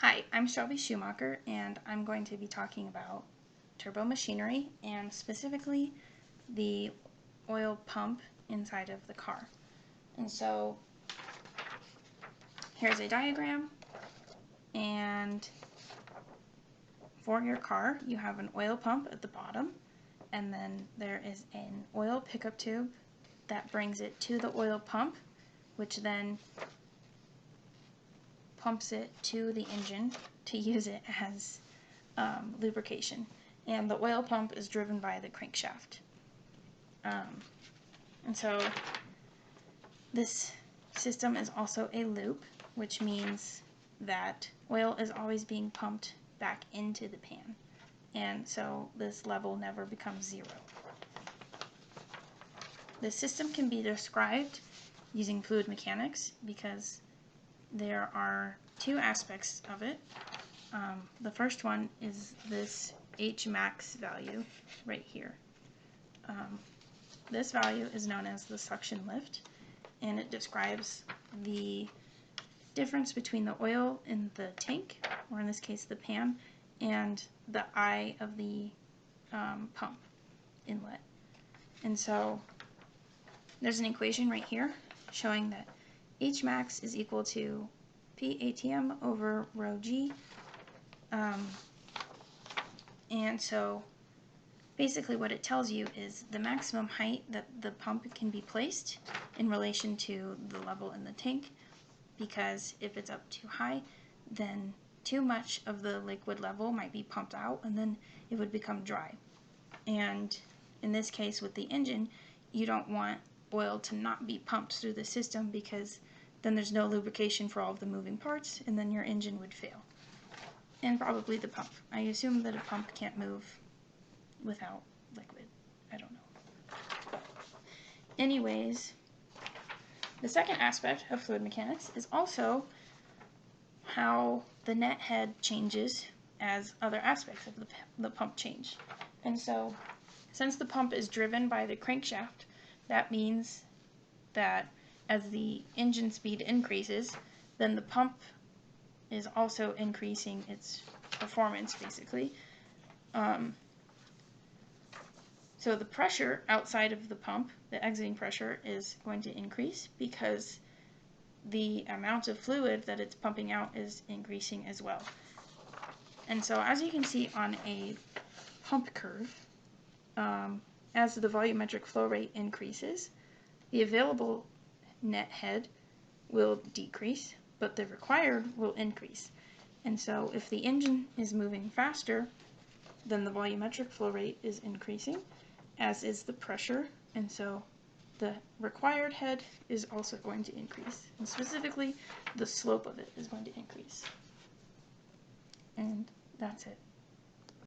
Hi, I'm Shelby Schumacher, and I'm going to be talking about turbo machinery and specifically the oil pump inside of the car. And so here's a diagram, and for your car you have an oil pump at the bottom, and then there is an oil pickup tube that brings it to the oil pump, which then pumps it to the engine to use it as lubrication. And the oil pump is driven by the crankshaft. And so this system is also a loop, which means that oil is always being pumped back into the pan. And so this level never becomes zero. The system can be described using fluid mechanics because there are two aspects of it. The first one is this H max value right here. This value is known as the suction lift, and it describes the difference between the oil in the tank, or in this case the pan, and the eye of the pump inlet. And so there's an equation right here showing that H max is equal to P ATM over rho G. And so basically what it tells you is the maximum height that the pump can be placed in relation to the level in the tank, because if it's up too high, then too much of the liquid level might be pumped out and then it would become dry. And in this case with the engine, you don't want oil to not be pumped through the system, because then there's no lubrication for all of the moving parts, and then your engine would fail. And probably the pump. I assume that a pump can't move without liquid. I don't know. Anyways, the second aspect of fluid mechanics is also how the net head changes as other aspects of the pump change. And so, since the pump is driven by the crankshaft, that means that as the engine speed increases, then the pump is also increasing its performance, basically. So the pressure outside of the pump, the exiting pressure, is going to increase because the amount of fluid that it's pumping out is increasing as well. And so as you can see on a pump curve, as the volumetric flow rate increases, the available net head will decrease, but the required will increase. And so if the engine is moving faster, then the volumetric flow rate is increasing, as is the pressure, and so the required head is also going to increase, and specifically the slope of it is going to increase. And that's it.